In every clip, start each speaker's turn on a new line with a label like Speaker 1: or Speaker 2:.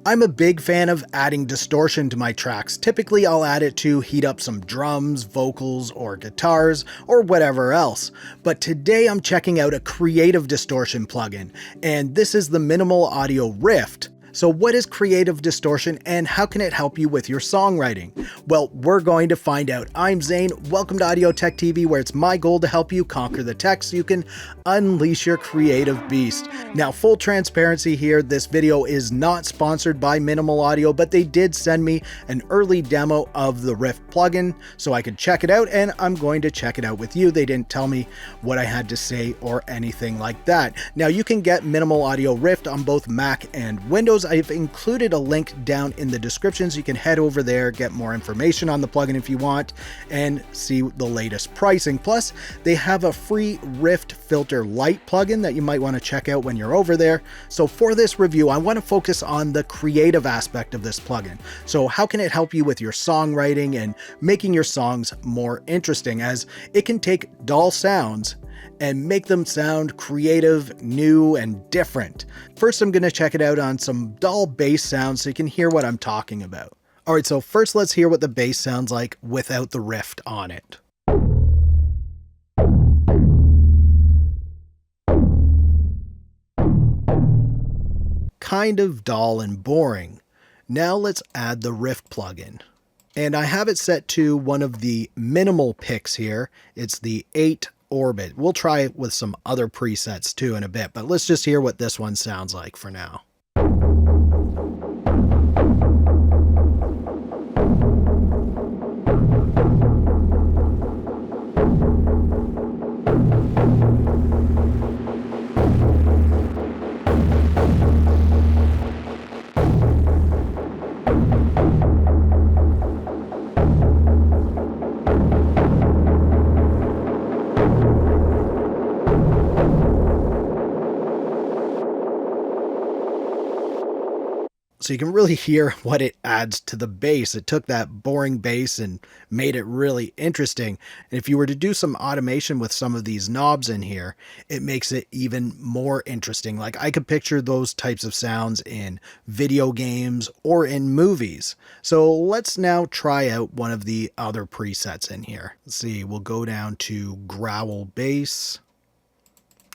Speaker 1: I'm a big fan of adding distortion to my tracks. Typically I'll add it to heat up some drums, vocals, or guitars, or whatever else. But today I'm checking out a creative distortion plugin, and this is the Minimal Audio Rift. So what is creative distortion and how can it help you with your songwriting? Well, we're going to find out. I'm Zane, welcome to Audio Tech TV, where it's my goal to help you conquer the tech so you can unleash your creative beast. Now, full transparency here, this video is not sponsored by Minimal Audio, but they did send me an early demo of the Rift plugin so I could check it out, and I'm going to check it out with you. They didn't tell me what I had to say or anything like that. Now, you can get Minimal Audio Rift on both Mac and Windows. I've included a link down in the description so you can head over there, get more information on the plugin if you want, and see the latest pricing. Plus, they have a free Rift Filter Lite plugin that you might want to check out when you're over there. So for this review, I want to focus on the creative aspect of this plugin. So how can it help you with your songwriting and making your songs more interesting, as it can take dull sounds and make them sound creative, new, and different. First, I'm going to check it out on some dull bass sounds so you can hear what I'm talking about. Alright, so first let's hear what the bass sounds like without the Rift on it. Kind of dull and boring. Now let's add the Rift plugin. And I have it set to one of the minimal picks here. It's the 8 Orbit. We'll try it with some other presets too in a bit, but let's just hear what this one sounds like for now. So you can really hear what it adds to the bass. It took that boring bass and made it really interesting. And if you were to do some automation with some of these knobs in here, it makes it even more interesting. Like I could picture those types of sounds in video games or in movies. So let's now try out one of the other presets in here. Let's see, we'll go down to growl bass.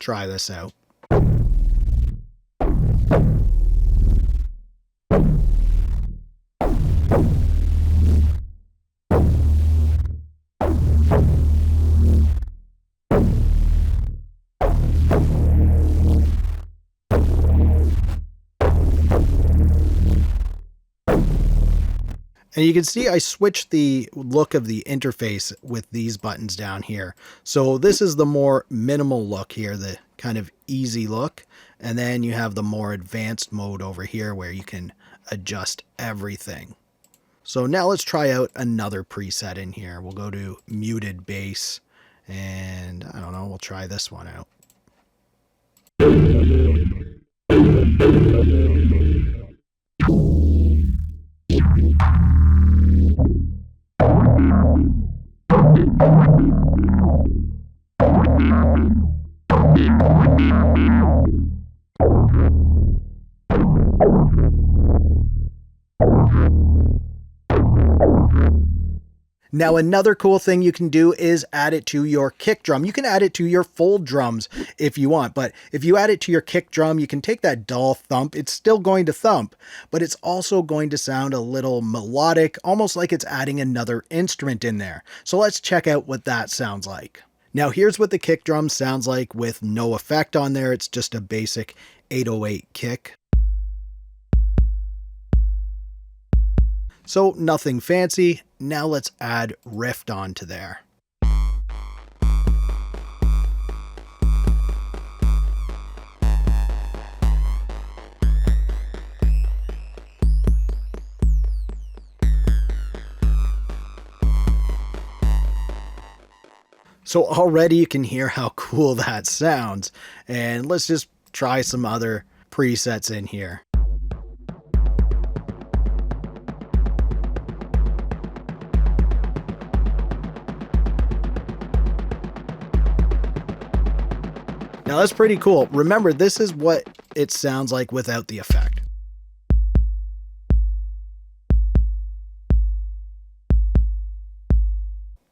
Speaker 1: Try this out. And you can see I switched the look of the interface with these buttons down here. So this is the more minimal look here, the kind of easy look. And then you have the more advanced mode over here where you can adjust everything. So now let's try out another preset in here. We'll go to muted bass and I don't know, we'll try this one out. Now another cool thing you can do is add it to your kick drum. You can add it to your full drums if you want, but if you add it to your kick drum, you can take that dull thump. It's still going to thump, but it's also going to sound a little melodic, almost like it's adding another instrument in there. So let's check out what that sounds like. Now here's what the kick drum sounds like with no effect on there. It's just a basic 808 kick. So nothing fancy. Now let's add Rift onto there. So already you can hear how cool that sounds. And let's just try some other presets in here. Now that's pretty cool. Remember, this is what it sounds like without the effect.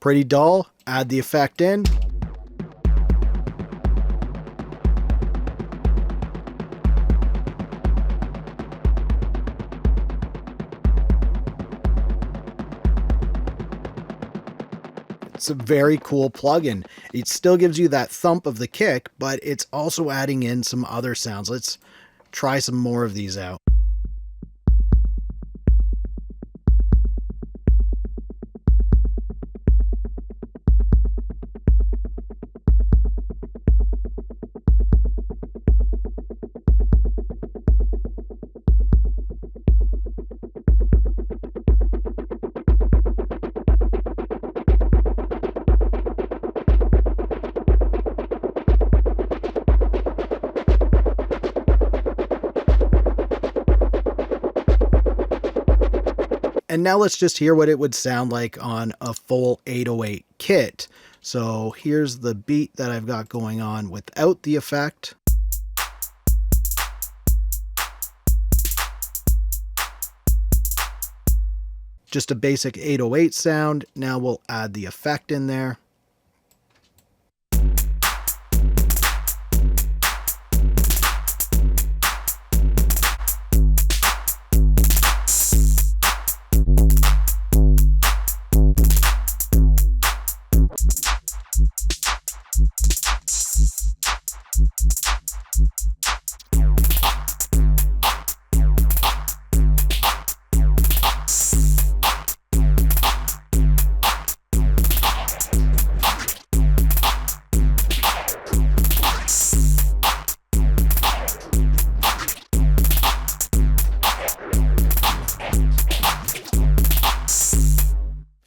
Speaker 1: Pretty dull? Add the effect in. It's a very cool plugin. It still gives you that thump of the kick, but it's also adding in some other sounds. Let's try some more of these out. And now let's just hear what it would sound like on a full 808 kit. So here's the beat that I've got going on without the effect. Just a basic 808 sound. Now we'll add the effect in there.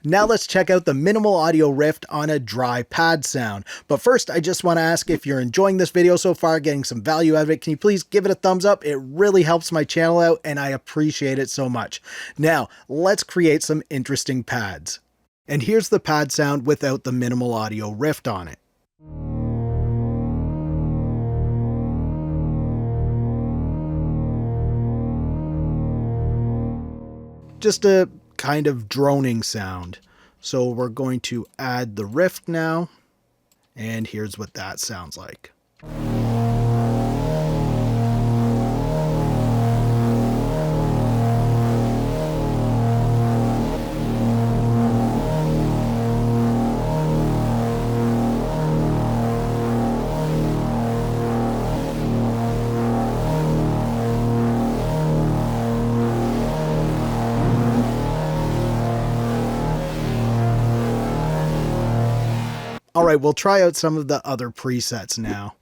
Speaker 1: Now let's check out the Minimal Audio Rift on a dry pad sound. But first, I just want to ask if you're enjoying this video so far, getting some value out of it, can you please give it a thumbs up? It really helps my channel out and I appreciate it so much. Now, let's create some interesting pads. And here's the pad sound without the Minimal Audio Rift on it. Just a kind of droning sound. So we're going to add the rift now, and here's what that sounds like. All right, we'll try out some of the other presets now.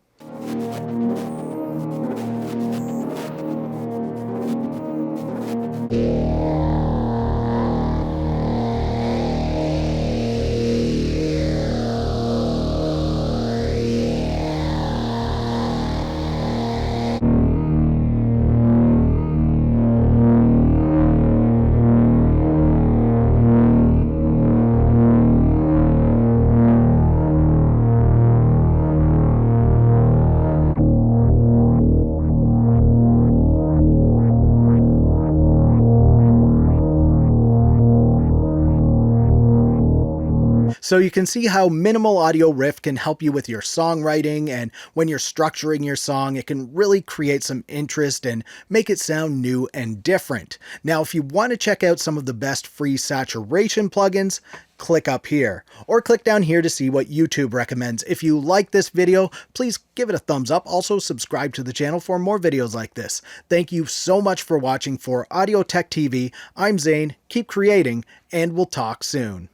Speaker 1: So you can see how Minimal Audio Rift can help you with your songwriting, and when you're structuring your song, it can really create some interest and make it sound new and different. Now, if you want to check out some of the best free saturation plugins, click up here, or click down here to see what YouTube recommends. If you like this video, please give it a thumbs up. Also subscribe to the channel for more videos like this. Thank you so much for watching. For Audio Tech TV, I'm Zane. Keep creating, and we'll talk soon.